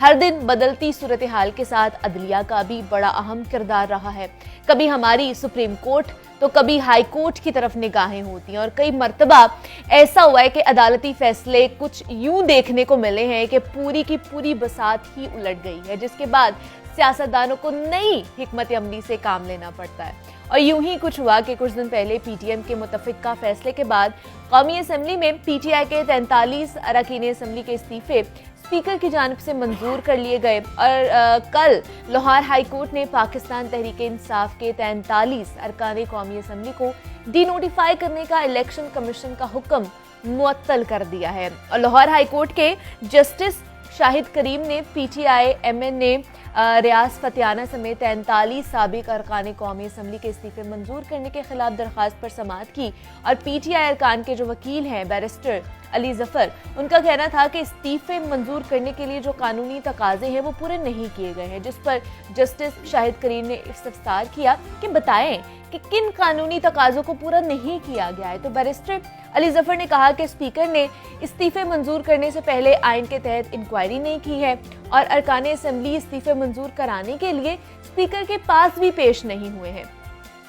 हर दिन बदलती सूरत हाल के साथ अदलिया का भी बड़ा अहम किरदार रहा है। कभी हमारी सुप्रीम कोर्ट तो कभी हाई कोर्ट की तरफ निगाहें होती हैं और कई मर्तबा ऐसा हुआ है कि अदालती फैसले कुछ यूं देखने को मिले हैं कि पूरी की पूरी बसात ही उलट गई है, जिसके बाद सियासतदानों को नई हिकमत अमली से काम लेना पड़ता है। और यूं ही कुछ हुआ कि कुछ दिन पहले पीटीएम के मुतफिका फैसले के बाद कौमी असम्बली में पीटीआई के 43 अरकान असम्बली के इस्तीफे स्पीकर की जानिब से मंजूर कर लिए गए और कल लाहौर हाई कोर्ट ने पाकिस्तान तहरीक इंसाफ के 43 अरकान कौमी असम्बली को डीनोटिफाई करने का इलेक्शन कमीशन का हुक्म मुअत्तल कर दिया है। और लाहौर हाई कोर्ट के जस्टिस शाहिद करीम ने पीटीआई एमएनए रियाज फतियाना समेत 43 साबिक अरकान कौमी असम्बली के इस्तीफे मंजूर करने के खिलाफ दरख्वास्त पर समाअत की। और पीटीआई अरकान के जो वकील हैं बैरिस्टर अली जफर, उनका कहना था कि इस्तीफे मंजूर करने के लिए जो कानूनी तकाजे हैं वो पूरे नहीं किए गए हैं, जिस पर जस्टिस शाहिद करीम ने इस्तफसार किया कि बताएं कि किन कानूनी तकाजों को पूरा नहीं किया गया है। तो बैरिस्टर अली जफर ने कहा कि स्पीकर ने इस्तीफे मंजूर करने से पहले आइन के तहत इंक्वायरी नहीं की है और अरकान असम्बली इस्तीफे मंजूर कराने के लिए स्पीकर के पास भी पेश नहीं हुए हैं।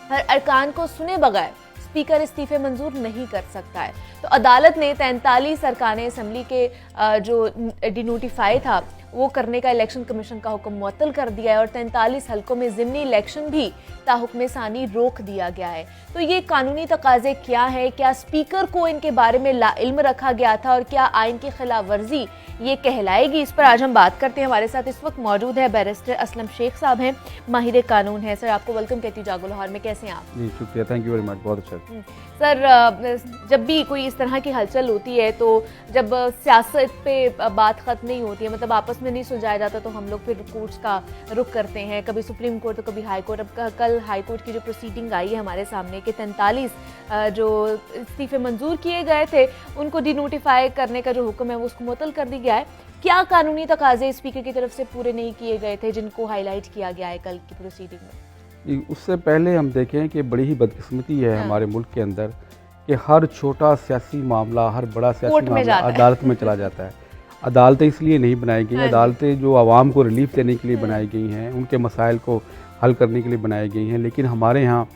हर अरकान को सुने बगैर स्पीकर इस्तीफे मंजूर नहीं कर सकता है। तो अदालत ने 43 अरकान असम्बली के जो डिनोटिफाई था वो करने का इलेक्शन कमीशन का हुक्म मुअत्तल कर दिया है और 43 हलकों में ज़िमनी इलेक्शन भी ताहुक्म सानी रोक दिया गया है। तो ये कानूनी तकाजे क्या है, क्या स्पीकर को इनके बारे में लाइल्म रखा गया था और क्या आइन की खिलाफ वर्जी ये कहलाएगी, इस पर आज हम बात करते हैं। हमारे साथ इस वक्त मौजूद है बैरिस्टर असलम शेख साहब हैं, माहिर कानून है। सर आपको वेलकम कहती हूँ जागो लाहौर में, कैसे हैं आप? जी शुक्रिया, थैंक यू वेरी मच, बहुत अच्छा। सर जब भी कोई इस तरह की हलचल होती है तो जब सियासत पे बात खत्म नहीं होती है, मतलब आपस में नहीं सुलझाया जाता, तो हम लोग फिर कोर्ट्स का रुख करते हैं, कभी सुप्रीम कोर्ट तो कभी हाई कोर्ट। अब कल हाई कोर्ट की जो प्रोसीडिंग आई है हमारे सामने कि 43 जो इस्तीफे मंजूर किए गए थे उनको डिनोटिफाई करने का जो हुक्म है वो उसको मुअत्तल कर दिया गया है। क्या कानूनी तकाजे स्पीकर की तरफ से पूरे नहीं किए गए थे जिनको हाईलाइट किया गया है कल की प्रोसीडिंग में? उससे पहले हम देखें कि बड़ी ही बदकिस्मती है हमारे मुल्क के अंदर कि हर छोटा सियासी मामला, हर बड़ा सियासी मामला अदालत में चला जाता है। अदालतें इसलिए नहीं बनाई गई, अदालतें जो आवाम को रिलीफ देने के लिए बनाई गई हैं, उनके मसाइल को हल करने के लिए बनाई गई हैं, लेकिन हमारे यहाँ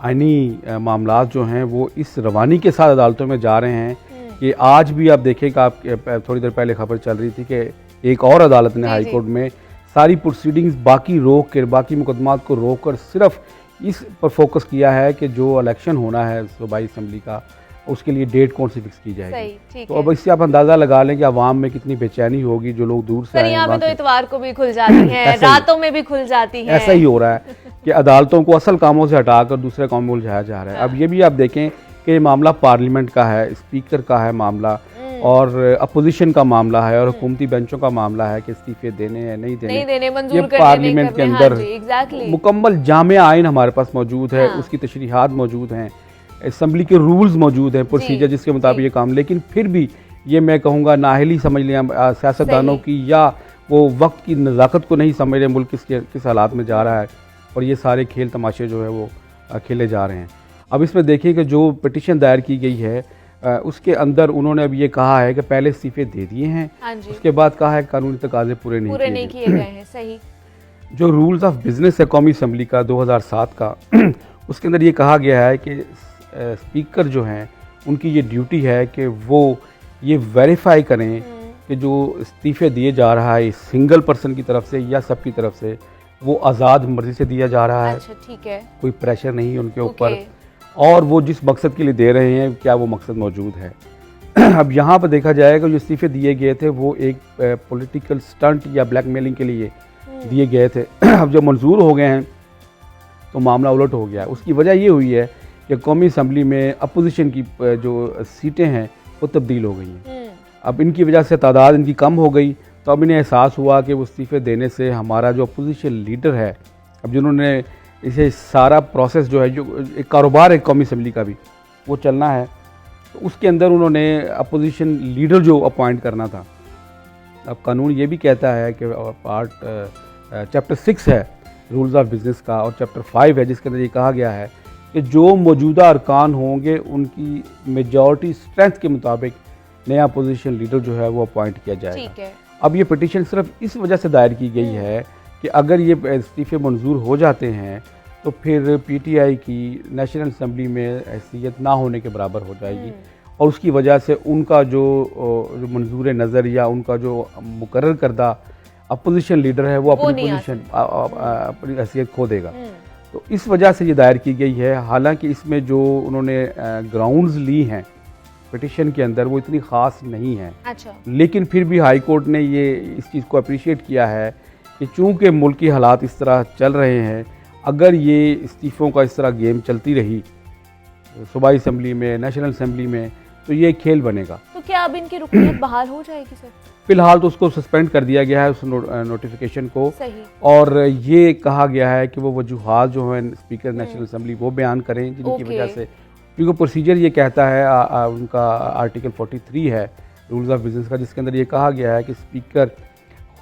आइनी मामलात जो हैं वो इस रवानी के साथ अदालतों में जा रहे हैं कि आज भी आप देखेगा, आप थोड़ी देर पहले खबर चल रही थी कि एक और अदालत ने हाई कोर्ट में सारी प्रोसीडिंग्स बाकी रोक कर, बाकी मुकदमात को रोक कर सिर्फ इस पर फोकस किया है कि जो इलेक्शन होना है सूबाई असम्बली का उसके लिए डेट कौन सी फिक्स की जाएगी। तो अब इससे आप अंदाज़ा लगा लें कि आवाम में कितनी बेचैनी होगी, जो लोग दूर से आए हैं। तो इतवार को भी खुल जाती है, रातों में भी खुल जाती है। ऐसा ही हो रहा है कि अदालतों को असल कामों से हटाकर दूसरे कामों में उलझाया जा रहा है। अब ये भी आप देखें कि मामला पार्लियामेंट का है, स्पीकर का है मामला और अपोजिशन का मामला है और हुकूमती बेंचों का मामला है कि इस्तीफे देने हैं नहीं देने, मंजूर ये पार्लियामेंट के अंदर मुकम्मल जामे आइन हमारे पास मौजूद है, उसकी तशरीहात मौजूद हैं, असम्बली के रूल्स मौजूद हैं, प्रोसीजर जिसके मुताबिक ये काम, लेकिन फिर भी ये मैं कहूँगा नाअहली समझ लें सियासतदानों की, या वो वक्त की नज़ाकत को नहीं समझ रहे मुल्क किस हालात में जा रहा है और ये सारे खेल तमाशे जो है वो खेले जा रहे हैं। अब इसमें देखिए कि जो पिटीशन दायर की गई है उसके अंदर उन्होंने अब ये कहा है कि पहले इस्तीफे दे दिए हैं, उसके बाद कहा है कानूनी तकाजे पूरे नहीं किए गए हैं। सही। जो रूल्स ऑफ बिजनेस है कौमी असम्बली का 2007 का उसके अंदर ये कहा गया है कि स्पीकर जो हैं उनकी ये ड्यूटी है कि वो ये वेरीफाई करें कि जो इस्तीफे दिए जा रहा है सिंगल पर्सन की तरफ से या सबकी तरफ से वो आज़ाद मर्जी से दिया जा रहा है। अच्छा, ठीक है। कोई प्रेशर नहीं है उनके ऊपर और वो जिस मकसद के लिए दे रहे हैं क्या वो मकसद मौजूद है। अब यहाँ पर देखा जाएगा जो इस्तीफे दिए गए थे वो एक पॉलिटिकल स्टंट या ब्लैकमेलिंग के लिए दिए गए थे। अब जब मंजूर हो गए हैं तो मामला उलट हो गया। उसकी वजह ये हुई है कि कौमी असम्बली में अपोजिशन की जो सीटें हैं वो तब्दील हो गई हैं। अब इनकी वजह से तादाद इनकी कम हो गई, तो अब इन्हें एहसास हुआ कि वो इस्तीफे देने से हमारा जो अपोजिशन लीडर है, अब जिन्होंने इसे सारा प्रोसेस जो है, जो एक कारोबार है कौमी असम्बली का भी वो चलना है, तो उसके अंदर उन्होंने अपोजिशन लीडर जो अपॉइंट करना था। अब कानून ये भी कहता है कि चैप्टर 6 है रूल्स ऑफ बिजनेस का और चैप्टर 5 है जिसके अंदर ये कहा गया है कि जो मौजूदा अरकान होंगे उनकी मेजॉरिटी स्ट्रेंथ के मुताबिक नया अपोजिशन लीडर जो है वो अपॉइंट किया जाएगा। अब ये पिटीशन सिर्फ इस वजह से दायर की गई है कि अगर ये इस्तीफ़े मंजूर हो जाते हैं तो फिर पीटीआई की नेशनल असम्बली में हैसियत ना होने के बराबर हो जाएगी, और उसकी वजह से उनका जो मंजूर नज़र या उनका जो मुकर्रर करदा अपोजिशन लीडर है वो अपनी पोजीशन अपनी हैसियत खो देगा। तो इस वजह से ये दायर की गई है। हालांकि इसमें जो उन्होंने ग्राउंड्स ली हैं पिटिशन के अंदर वो इतनी ख़ास नहीं है। अच्छा। लेकिन फिर भी हाई कोर्ट ने ये इस चीज़ को अप्रिशिएट किया है कि चूँकि मुल्क की हालात इस तरह चल रहे हैं, अगर ये इस्तीफ़ों का इस तरह गेम चलती रही सूबाई असम्बली में, नेशनल असम्बली में, तो ये खेल बनेगा। तो क्या अब इनकी रुकनीत बहाल हो जाएगी सर? फिलहाल तो उसको सस्पेंड कर दिया गया है, उस नोटिफिकेशन को। सही। और ये कहा गया है कि वो वजूहात जो हैं स्पीकर नेशनल असम्बली वो बयान करें जिनकी वजह से, क्योंकि प्रोसीजर ये कहता है उनका आर्टिकल 43 है रूल्स ऑफ बिजनेस का, जिसके अंदर ये कहा गया है कि स्पीकर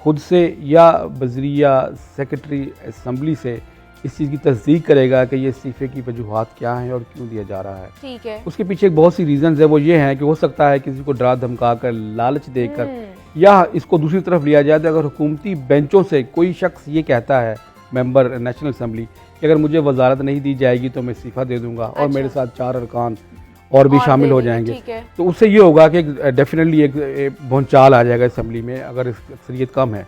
खुद से या बजरिया सेक्रेटरी असम्बली से इस चीज़ की तस्दीक करेगा कि ये इस्तीफ़े की वजूहात क्या हैं और क्यों दिया जा रहा है। ठीक है। उसके पीछे बहुत सी रीजंस है। वो ये हैं कि हो सकता है किसी को डरा धमका कर, लालच देकर, या इसको दूसरी तरफ लिया जाए तो अगर हुकूमती बेंचों से कोई शख्स ये कहता है मेंबर नेशनल असम्बली कि अगर मुझे वजारत नहीं दी जाएगी तो मैं इस्तीफ़ा दे दूंगा और मेरे साथ 4 अरकान और भी शामिल हो जाएंगे, तो उससे ये होगा कि डेफिनेटली एक भूचाल आ जाएगा असम्बली में अगर अक्सरियत कम है।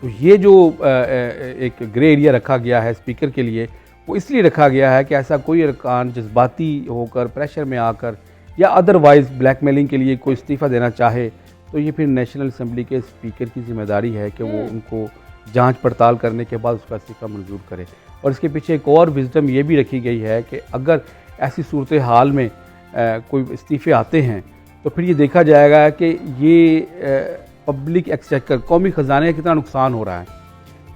तो ये जो एक ग्रे एरिया रखा गया है स्पीकर के लिए, वो इसलिए रखा गया है कि ऐसा कोई अरकान जज्बाती होकर, प्रेशर में आकर या अदरवाइज़ ब्लैकमेलिंग के लिए कोई इस्तीफ़ा देना चाहे तो ये फिर नेशनल असम्बली के स्पीकर की जिम्मेदारी है कि वो उनको जांच पड़ताल करने के बाद उसका इस्तीफ़ा मंजूर करे। और इसके पीछे एक और विजडम ये भी रखी गई है कि अगर ऐसी सूरत हाल में कोई इस्तीफ़े आते हैं तो फिर ये देखा जाएगा कि ये पब्लिक एक्सचेकर, कौमी ख़जाने का कितना नुकसान हो रहा है।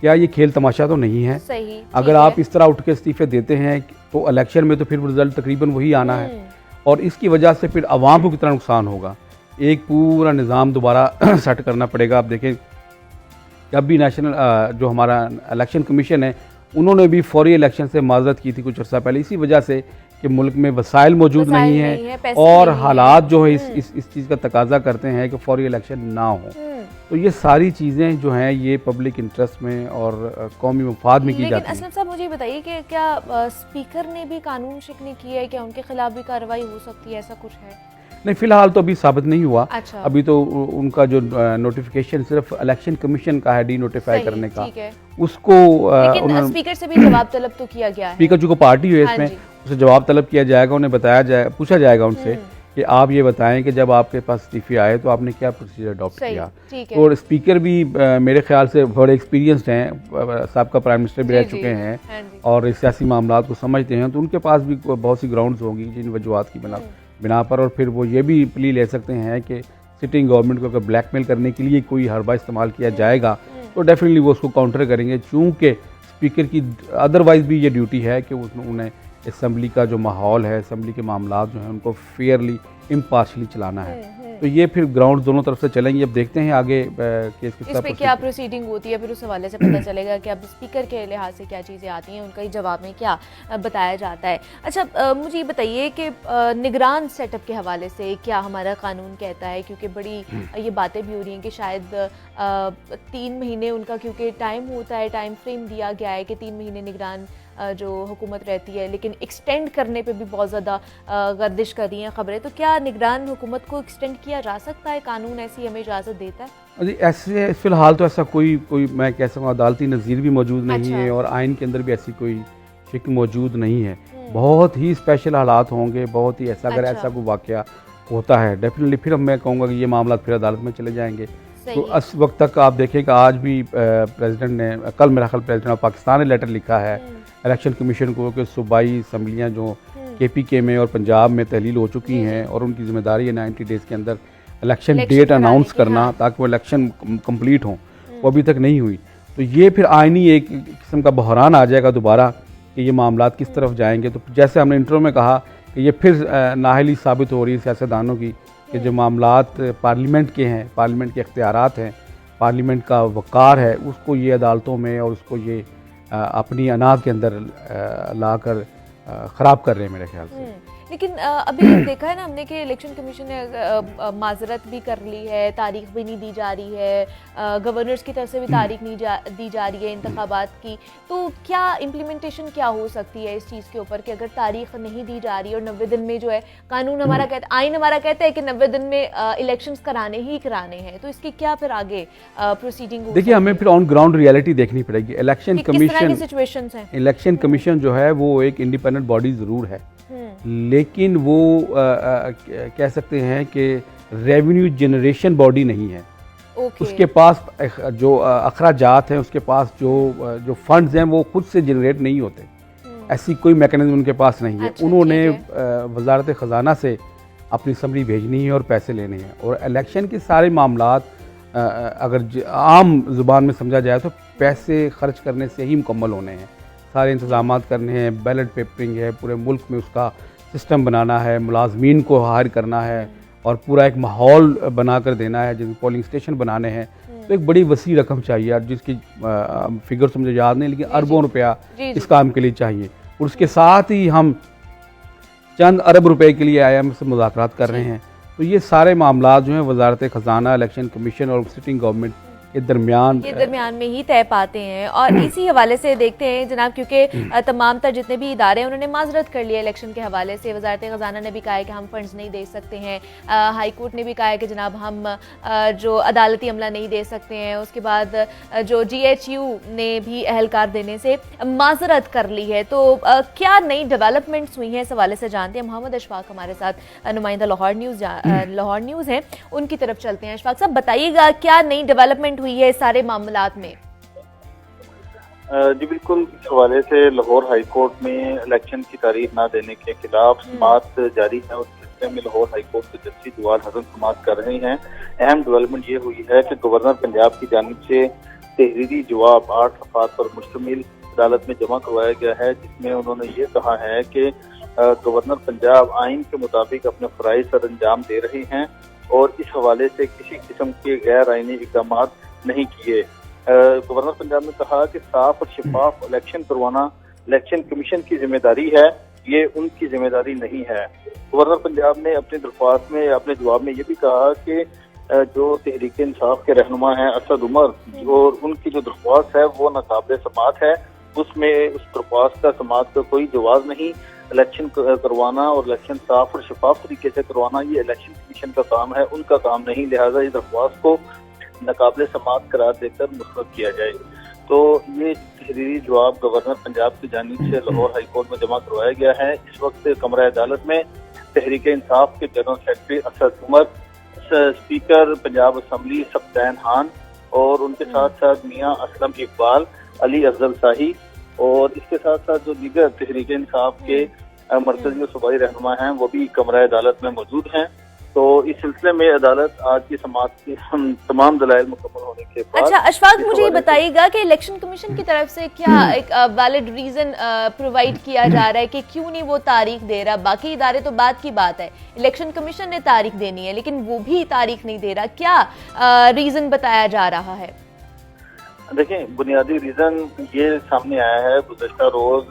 क्या ये खेल तमाशा तो नहीं है? सही। अगर आप इस तरह उठ के इस्तीफ़े देते हैं तो इलेक्शन में तो फिर रिजल्ट तकरीबन वही आना है, और इसकी वजह से फिर आवाम को कितना नुकसान होगा। एक पूरा निज़ाम दोबारा सेट करना पड़ेगा। आप देखें कि अभी नेशनल जो हमारा इलेक्शन कमीशन है उन्होंने भी फौरी इलेक्शन से माजरत की थी कुछ अर्सा पहले, इसी वजह से कि मुल्क में वसाइल मौजूद नहीं है और हालात जो है इस चीज़ का तकाजा करते हैं कि फौरी इलेक्शन ना हो। तो ये सारी चीज़ें जो हैं ये पब्लिक इंटरेस्ट में और कौमी मफाद में की जाती हैं। असलम साहब मुझे बताइए कि क्या स्पीकर ने भी कानून शिकनी की है, क्या उनके खिलाफ भी कार्रवाई हो सकती है, ऐसा कुछ है? नहीं, फिलहाल तो अभी साबित नहीं हुआ। अच्छा। अभी तो उनका जो नोटिफिकेशन सिर्फ इलेक्शन कमीशन का है डी नोटिफाई करने का, उसको लेकिन स्पीकर से भी जवाब तलब तो किया गया है। स्पीकर जो पार्टी है इसमें उसे जवाब तलब किया जाएगा, उन्हें बताया जाए, पूछा जाएगा उनसे कि आप ये बताएं कि जब आपके पास इस्तीफे आए तो आपने क्या प्रोसीजर अडॉप्ट किया। और स्पीकर भी मेरे ख्याल से बड़े एक्सपीरियंस्ड हैं, साबका प्राइम मिनिस्टर भी रह चुके हैं और सियासी मामलात को समझते हैं, तो उनके पास भी बहुत सी ग्राउंड्स होंगी जिन वजूहात की बिना पर, और फिर वो ये भी प्ली ले सकते हैं कि सिटिंग गवर्नमेंट को अगर ब्लैकमेल करने के लिए कोई हरबा इस्तेमाल किया जाएगा तो डेफिनेटली वो उसको काउंटर करेंगे, चूँकि स्पीकर की अदरवाइज़ भी ये ड्यूटी है कि उन्हें असम्बली का जो माहौल है, असम्बली के मामलात जो हैं उनको फेयरली इम्पार्शली चलाना है। तो ये फिर ग्राउंड दोनों तरफ से चलेंगे। अब देखते हैं आगे केस किस तरह क्या प्रोसीडिंग होती है, फिर उस हवाले से पता चलेगा कि अब स्पीकर के लिहाज से क्या चीज़ें आती हैं, उनका ही जवाब में क्या बताया जाता है। अच्छा, मुझे ये बताइए कि निगरान सेटअप के हवाले से क्या हमारा कानून कहता है, क्योंकि बड़ी ये बातें भी हो रही हैं कि शायद 3 महीने उनका, क्योंकि टाइम होता है, टाइम फ्रेम दिया गया है कि 3 महीने निगरान जो हुकूमत रहती है, लेकिन एक्सटेंड करने पे भी बहुत ज़्यादा गर्दिश कर रही हैं खबरें। तो क्या निगरान हुकूमत को एक्सटेंड किया जा सकता है? कानून ऐसी हमें इजाज़त देता है? जी, ऐसे फ़िलहाल तो ऐसा कोई मैं कह सकूँ अदालती नज़ीर भी मौजूद नहीं है और आइन के अंदर भी ऐसी कोई शिक मौजूद नहीं है। बहुत ही स्पेशल हालात होंगे, बहुत ही ऐसा अगर ऐसा कोई वाक़या होता है डेफिनेटली फिर मैं कहूँगा कि ये मामला फिर अदालत में चले जाएंगे। तो इस वक्त तक आप देखें कि आज भी प्रेसिडेंट ने, कल मेरा ख्याल प्रेसिडेंट ऑफ पाकिस्तान ने लेटर लिखा है इलेक्शन कमीशन को कि सूबाई असम्बलियाँ जो KPK में और पंजाब में तहलील हो चुकी हैं और उनकी जिम्मेदारी है 90 डेज़ के अंदर इलेक्शन डेट अनाउंस करना ताकि वो इलेक्शन कंप्लीट हों, वो अभी तक नहीं हुई। तो ये फिर आइनी एक किस्म का बहरान आ जाएगा दोबारा कि ये मामलात किस तरफ जाएंगे। तो जैसे हमने इंटरव्यू में कहा कि ये फिर नाअहली साबित हो रही है सियासतदानों की कि जो मामलात पार्लियामेंट के हैं, पार्लियामेंट के इख्तियारात हैं, पार्लियामेंट का वक़ार है, उसको ये अदालतों में और उसको ये अपनी अना के अंदर लाकर ख़राब कर रहे हैं मेरे ख्याल से। लेकिन अभी तक देखा है ना हमने कि इलेक्शन कमीशन ने माजरत भी कर ली है, तारीख भी नहीं दी जा रही है, गवर्नर्स की तरफ से भी तारीख नहीं दी जा रही है इंतखाबात की। तो क्या इम्प्लीमेंटेशन क्या हो सकती है इस चीज़ के ऊपर कि अगर तारीख नहीं दी जा रही और 90 दिन में जो है कानून हमारा कहता है, आइन हमारा कहता है कि 90 दिन में इलेक्शंस कराने ही कराने हैं, तो इसकी क्या फिर आगे प्रोसीडिंग? देखिए, हमें फिर ऑन ग्राउंड रियलिटी देखनी पड़ेगी। इलेक्शन कमीशन जो है वो एक इंडिपेंडेंट बॉडी ज़रूर है, लेकिन वो कह सकते हैं कि रेवेन्यू जनरेशन बॉडी नहीं है। उसके पास जो अखराजात हैं, उसके पास जो फंड्स हैं वो खुद से जनरेट नहीं होते, ऐसी कोई मैकेनिज्म उनके पास नहीं है। उन्होंने वजारत ख़जाना से अपनी समरी भेजनी है और पैसे लेने हैं, और इलेक्शन के सारे मामलात अगर आम ज़ुबान में समझा जाए तो पैसे खर्च करने से ही मुकम्मल होने हैं। सारे इंतजाम करने हैं, बैलेट पेपरिंग है, पूरे मुल्क में उसका सिस्टम बनाना है, मुलाजमीन को हायर करना है और पूरा एक माहौल बना कर देना है, जिसमें पोलिंग स्टेशन बनाने हैं। तो एक बड़ी वसी रकम चाहिए, जिसकी फिगर्स मुझे याद नहीं, लेकिन अरबों रुपया इस काम के लिए चाहिए। और उसके साथ ही हम चंद अरब रुपए के लिए IMF से मुज़ाकरात कर रहे हैं। तो ये सारे मामला जो हैं वजारत ख़जाना, इलेक्शन कमीशन और सिटिंग गवर्नमेंट के दरमियान में ही तय पाते हैं। और इसी हवाले से देखते हैं जनाब, क्योंकि तमाम तर जितने भी इदारे हैं उन्होंने माजरत कर लिया इलेक्शन के हवाले से। वजारत ख़जाना ने भी कहा है कि हम फंड्स नहीं दे सकते हैं, हाई कोर्ट ने भी कहा है कि जनाब हम जो अदालती अमला नहीं दे सकते हैं। उसके बाद जो GHU ने भी एहलकार देने से माजरत कर ली है। तो क्या नई डेवलपमेंट्स हुई हैं इस हवाले से जानते हैं। मोहम्मद अशफाक हमारे साथ नुमाइंदा लाहौर न्यूज़ हैं, उनकी तरफ चलते हैं। अशफाक साहब बताइएगा क्या नई डेवलपमेंट हुई है इस सारे मामलात में? जी बिल्कुल, इस हवाले से लाहौर हाई कोर्ट में इलेक्शन की तारीख ना देने के खिलाफ समाअत जारी है और सिलसिले में लाहौर हाई कोर्ट के जस्टिस जवाद हसन समाअत कर रहे हैं। अहम डेवलपमेंट ये हुई है कि गवर्नर पंजाब की जानिब से तहरीरी जवाब 8 सफ़हात पर मुश्तमिल अदालत में जमा करवाया गया है, जिसमें उन्होंने ये कहा है कि गवर्नर पंजाब आइन के मुताबिक अपने फ़राइज़ सर अंजाम दे रहे हैं और इस हवाले से किसी किस्म के गैर आइनी इक़दाम नहीं किए। गवर्नर पंजाब ने कहा कि साफ और शफाफ इलेक्शन करवाना इलेक्शन कमीशन की जिम्मेदारी है, ये उनकी जिम्मेदारी नहीं है। गवर्नर पंजाब ने अपनी दरख्वास्त में, अपने जवाब में ये भी कहा कि जो तहरीक इंसाफ के रहनुमा हैं असद उमर, और उनकी जो दरख्वास्त है वो नाकाबिल समाअत है, उसमें उस दरख्वास्त का समाअत का कोई जवाब नहीं। इलेक्शन करवाना और इलेक्शन साफ और शफाफ तरीके से करवाना ये इलेक्शन कमीशन का काम है, उनका काम नहीं। लिहाजा इस दरख्वास्त को नाकाबिल समाअत करार देकर मुस्तरद किया जाए। तो ये तहरीरी जवाब गवर्नर पंजाब की जानिब से लाहौर हाई कोर्ट में जमा करवाया गया है। इस वक्त कमरा अदालत में तहरीक इंसाफ के general secretary Asad Umar, speaker Punjab assembly Sibtain Khan और उनके साथ साथ मियाँ असलम इकबाल, अली अफजल शाही और इसके साथ साथ जो दीगर तहरीक इंसाफ के मरकजी और सूबाई रहनुमा हैं वो भी कमरा अदालत में मौजूद हैं। तो इस सिलसिले में अदालत आज की समाअत की तमाम दलाइल मुकम्मल होने के बाद। अच्छा अशफाक, मुझे ये बताइएगा कि इलेक्शन कमीशन की तरफ से क्या एक वैलिड रीजन प्रोवाइड किया जा रहा है कि क्यों नहीं वो तारीख दे रहा? बाकी इदारे तो बात की बात है, इलेक्शन कमीशन ने तारीख देनी है लेकिन वो भी तारीख नहीं दे रहा, क्या रीजन बताया जा रहा है? देखें, बुनियादी रीजन ये सामने आया है, गुज़श्ता रोज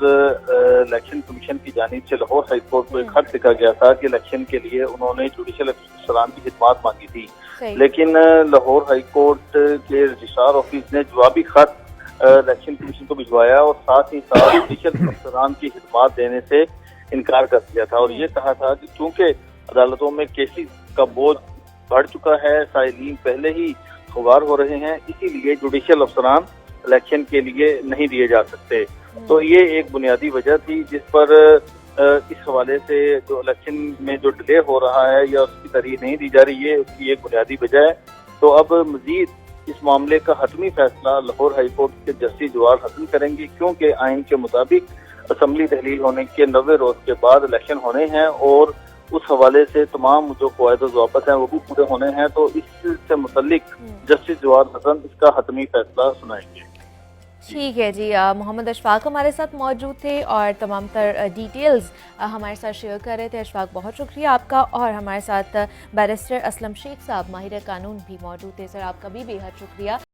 इलेक्शन कमीशन की जानिब से लाहौर हाई कोर्ट को एक खत लिखा गया था कि इलेक्शन के लिए उन्होंने जुडिशल अफसरान की खिदमात मांगी थी, लेकिन लाहौर हाई कोर्ट के रजिस्ट्रार ऑफिस ने जवाबी खत इलेक्शन कमीशन को भिजवाया और साथ ही साथ जुडिशल अफसरान की खिदमात देने से इनकार कर दिया था और ये कहा था कि चूंकि अदालतों में केसेस का बोझ बढ़ चुका है, साइलिन पहले ही खुवार हो रहे हैं, इसीलिए जुडिशियल अफसरान इलेक्शन के लिए नहीं दिए जा सकते। तो ये एक बुनियादी वजह थी जिस पर इस हवाले से जो इलेक्शन में जो डिले हो रहा है या उसकी तारीख नहीं दी जा रही है, उसकी एक बुनियादी वजह है। तो अब मजीद इस मामले का हतमी फैसला लाहौर हाई कोर्ट के जस्टिस जवाद हसन करेंगे, क्योंकि आइन के मुताबिक असम्बली तहलील होने के 90 रोज के बाद इलेक्शन होने हैं और उस हवाले से तमाम जो क़वायद ज़वाबित हैं वो भी पूरे होने हैं। तो इससे मुतल्लिक जस्टिस जवाद हसन इसका हतमी फैसला सुनाएंगे। ठीक है जी, मोहम्मद अशफाक हमारे साथ मौजूद थे और तमाम तर डिटेल्स हमारे साथ शेयर कर रहे थे। अशफाक, बहुत शुक्रिया आपका। और हमारे साथ बैरिस्टर असलम शेख साहब माहिर कानून भी मौजूद थे। सर, आपका भी बेहद शुक्रिया।